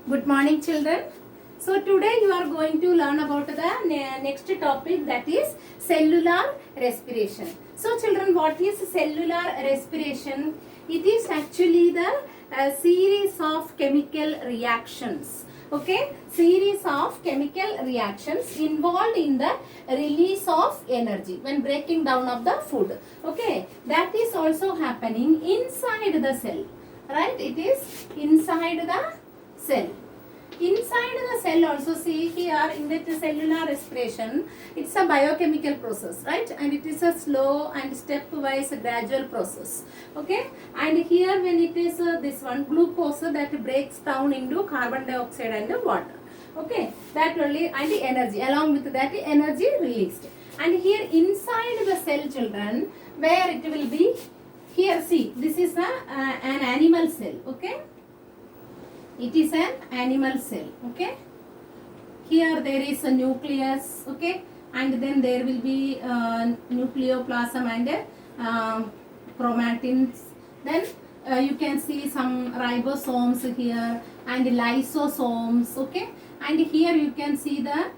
Good morning, children. So today you are going to learn about the next topic, that is cellular respiration. So children, what is cellular respiration? It is actually the series of chemical reactions. Okay, series of chemical reactions involved in the release of energy when breaking down of the food. Okay, that is also happening inside the cell. Right, it is inside the cell. Inside the cell also, see here in that cellular respiration, it's a biochemical process, right? And it is a slow and stepwise gradual process. Okay, and here when it is this one glucose that breaks down into carbon dioxide and water. Okay, that only, and the energy, along with that energy released. And here inside the cell, children, where it will be, here see, this is an animal cell. Okay, it is an animal cell. Okay, here there is a nucleus. Okay, and then there will be nucleoplasm and chromatins. Then you can see some ribosomes here and lysosomes. Okay, and here you can see the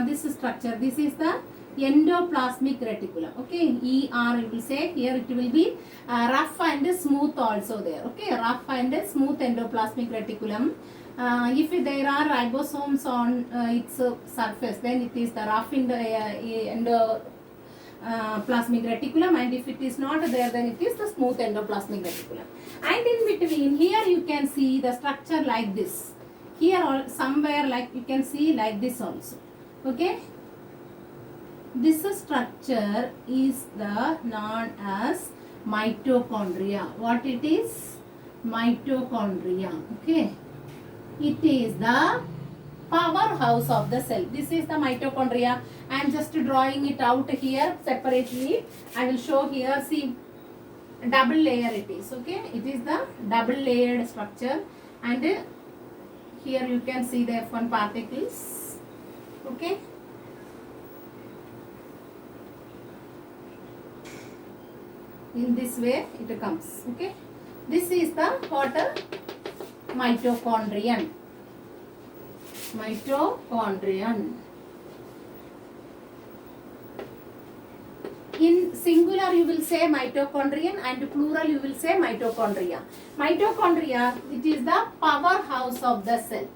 this structure. This is the endoplasmic reticulum. Okay, ER you will say. Here it will be rough and smooth also there. Okay, rough and smooth endoplasmic reticulum. If there are ribosomes on its surface, then it is the rough endoplasmic reticulum, and if it is not there, then it is the smooth endoplasmic reticulum. And in between, here you can see the structure like this. Here somewhere like you can see like this also. Okay, this structure is the known as mitochondria. What it is? Mitochondria. Okay, it is the powerhouse of the cell. This is the mitochondria. I am just drawing it out here separately. I will show here. See, double layer it is. Okay, it is the double layered structure, and here you can see the F1 particles. Okay, in this way it comes. Okay, this is the water mitochondrion. Mitochondrion. In singular you will say mitochondrion, and plural you will say mitochondria. Mitochondria, it is the powerhouse of the cell.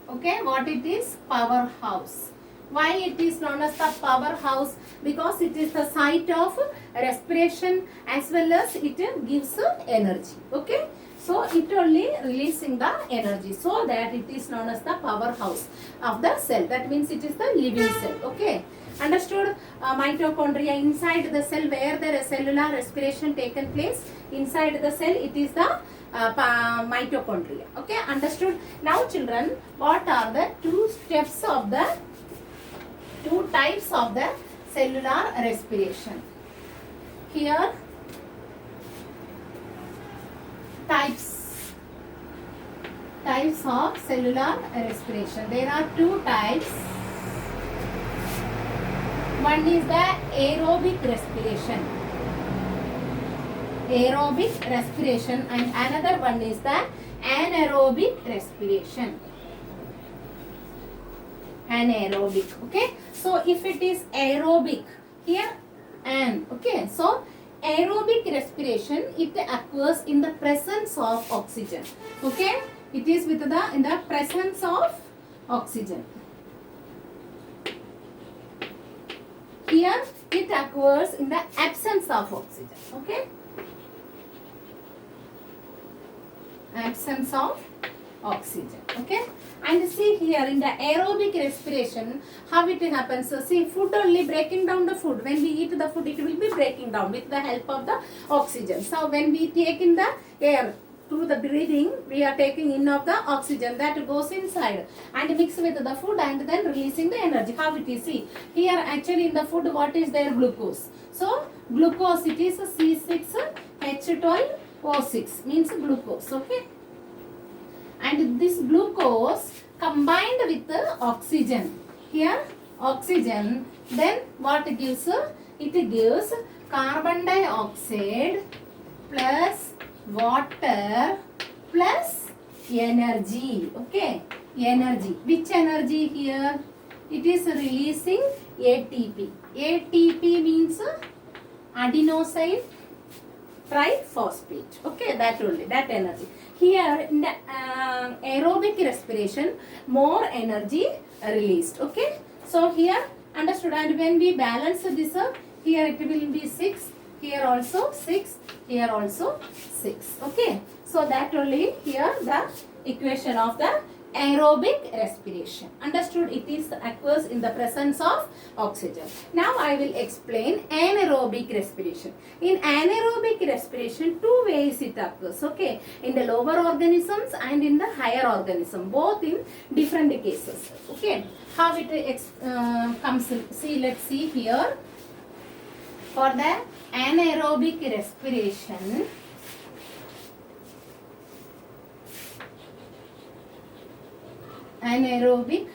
Okay, what it is? Powerhouse. Why it is known as the powerhouse? Because it is the site of respiration as well as it gives energy. Okay, so it only releasing the energy, so that it is known as the powerhouse of the cell. That means it is the living cell. Okay, understood? Mitochondria inside the cell, where the cellular respiration taken place inside the cell, it is the mitochondria. Okay, understood? Now children, what are the two steps of the two types of the cellular respiration? Here, types of cellular respiration. There are two types. One is the aerobic respiration. Aerobic respiration, and another one is the anaerobic respiration. Anaerobic. Okay, so if it is aerobic, here an. Okay, so aerobic respiration, it occurs in the presence of oxygen. Okay, it is with the in the presence of oxygen. Here it occurs in the absence of oxygen. Okay, absence of oxygen. Okay, and see here in the aerobic respiration, how it happens. So see, food only breaking down the food. When we eat the food, it will be breaking down with the help of the oxygen. So when we take in the air through the breathing, we are taking in of the oxygen that goes inside and mix with the food and then releasing the energy. How it is? See here, actually in the food, what is there? Glucose. So glucose, it is C6H12O6, means glucose. Okay, and this glucose combined with the oxygen, here oxygen, then what gives? It gives carbon dioxide plus water plus energy. Okay, energy. Which energy here? It is releasing ATP. ATP means adenosine triphosphate. Okay, that only, that energy. Here in the aerobic respiration, more energy released. Okay, so here understood. And when we balance this up, here it will be 6, here also 6, here also 6. Okay, so that only here the equation of the aerobic respiration. Understood? It is occurs in the presence of oxygen. Now I will explain anaerobic respiration. In anaerobic respiration, two ways it occurs. Okay, in the lower organisms and in the higher organism, both in different cases. Okay, how it comes? See, let's see here. For the anaerobic respiration, anaerobic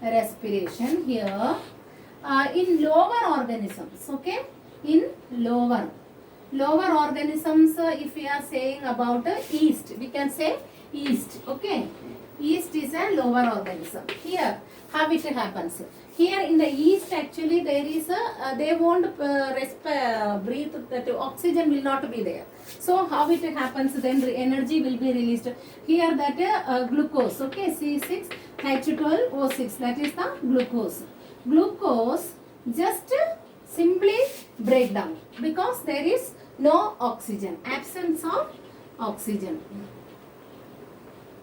respiration here in lower organisms. Okay, in lower organisms, if we are saying about yeast, we can say yeast. Okay, yeast is a lower organism. Here how it happens? Here in the yeast, actually there is a they won't breathe, that oxygen will not be there. So how it happens? Then the energy will be released. Here that glucose. Okay, C6H12O6, that is the glucose. Glucose just simply break down because there is no oxygen, absence of oxygen.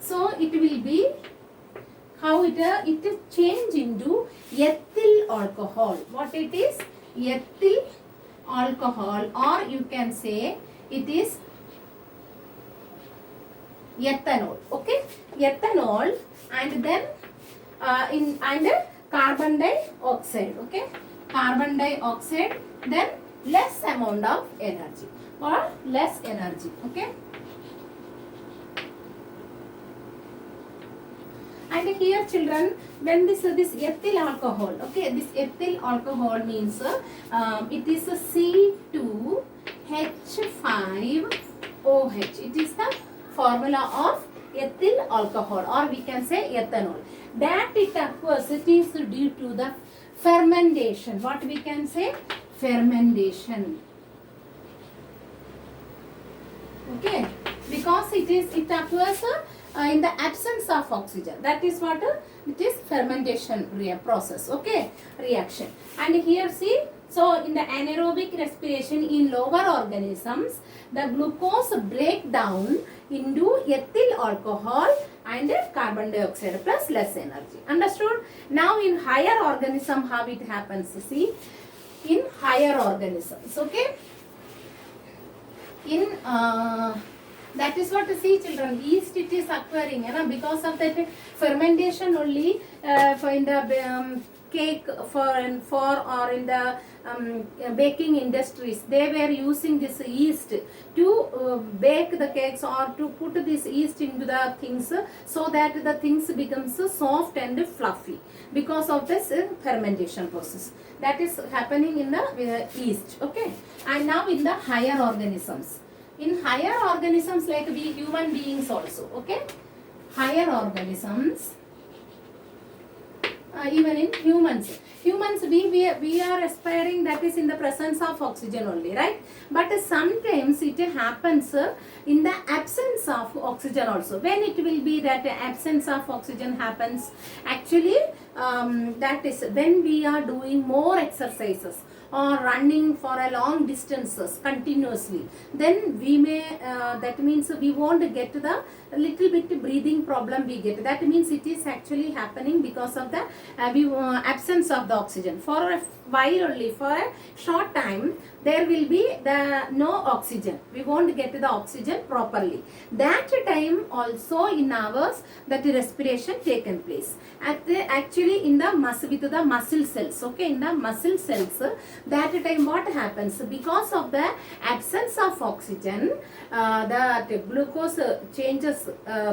So it will be how it change into ethyl alcohol. What it is? Ethyl alcohol, or you can say it is ethanol. Okay, ethanol, and then carbon dioxide. Okay, carbon dioxide, then less amount of energy or less energy. Okay, and here children, when this ethyl alcohol, okay, this ethyl alcohol means it is a C2H5OH. It is the formula of ethyl alcohol, or we can say ethanol. That it occurs, it is due to the fermentation. What we can say? Fermentation. Okay, because it occurs in the absence of oxygen. That is what it is, fermentation process. Okay, reaction. And here see, so in the anaerobic respiration in lower organisms, the glucose break down into ethyl alcohol and carbon dioxide plus less energy. Understood? Now in higher organism, how it happens? See, in higher organisms. Okay, in that is what, see children, yeast it is occurring, because of that fermentation only. For in the cake for or in the baking industries, they were using this yeast to bake the cakes, or to put this yeast into the things so that the things becomes soft and fluffy because of this fermentation process. That is happening in the yeast. Okay, and now in the higher organisms. In higher organisms, like we human beings also. Okay, higher organisms, even in humans we are respiring, that is in the presence of oxygen only, right? But sometimes it happens in the absence of oxygen also. When it will be that absence of oxygen happens, actually that is when we are doing more exercises or running for a long distances continuously, then we may that means we won't get the little bit breathing problem we get. That means it is actually happening because of the absence of the oxygen. For a while only, for a short time, there will be no oxygen. We won't get the oxygen properly. That time also in ours, that respiration taken place. Actually in the muscle, with the muscle cells. Okay, in the muscle cells, that time what happens? Because of the absence of oxygen, the glucose changes,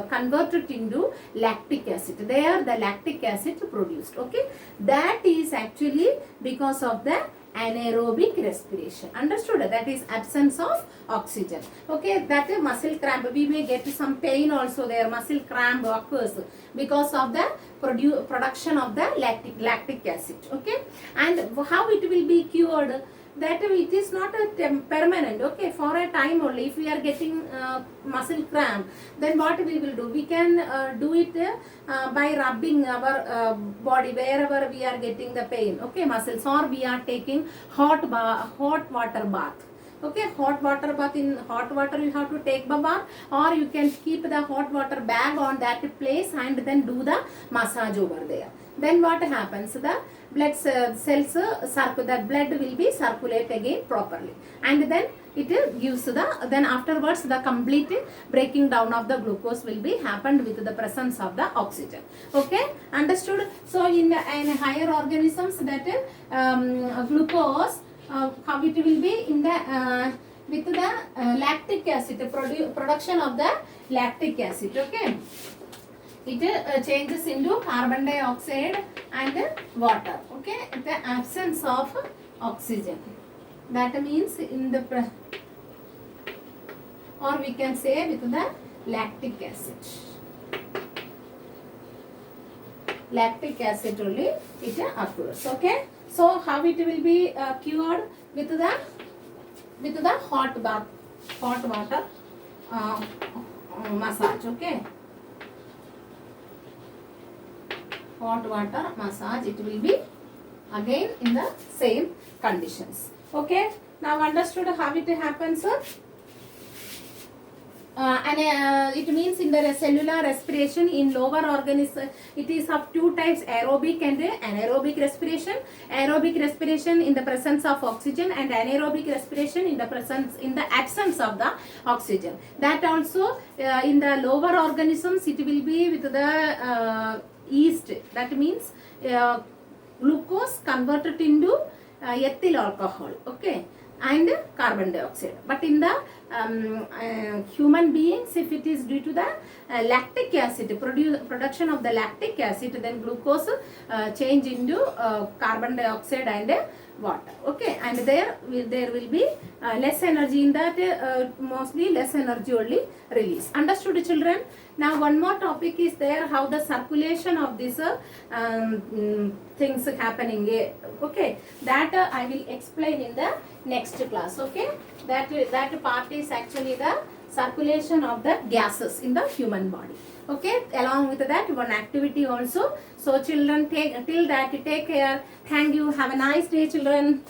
converted into lactic acid. There the lactic acid produced. Okay, that is actually because of the anaerobic respiration. Understood? That is absence of oxygen. Okay, that muscle cramp, we may get some pain also there. Muscle cramp occurs because of the production of the lactic acid. Okay, and how it will be cured? That it is not a permanent, okay, for a time only. If we are getting muscle cramp, then what we will do, we can do it by rubbing our body wherever we are getting the pain, okay, muscles, or we are taking hot water bath. Okay, hot water bath. In hot water you have to take the bath, or you can keep the hot water bag on that place and then do the massage over there. Then what happens, the blood cells the blood will be circulate again properly, and then it gives then afterwards the complete breaking down of the glucose will be happened with the presence of the oxygen. Okay, understood? So in higher organisms, that glucose, how it will be in the with the lactic acid, production of the lactic acid. Okay, it changes into carbon dioxide and water. Okay, the absence of oxygen, that means in the or we can say with the lactic acid. Lactic acid only it occurs. Okay, so how it will be cured? With the hot water massage. Okay, hot water massage, it will be again in the same conditions. Okay, now understood how it happens? It means in the cellular respiration in lower organisms, it is of two types, aerobic and anaerobic respiration. Aerobic respiration in the presence of oxygen, and anaerobic respiration in the absence of the oxygen. That also in the lower organisms it will be with the yeast. That means glucose converted into ethyl alcohol. Okay, and carbon dioxide. But in the human beings, if it is due to the lactic acid, production of the lactic acid, then glucose change into carbon dioxide and water. Okay, and there will be less energy in that, mostly less energy only release. Understood, children? Now one more topic is there, how the circulation of this things happening. Okay, that I will explain in the next class. Okay, that part is actually the circulation of the gases in the human body. Okay, along with that one activity also. So children, take care. Thank you. Have a nice day, children.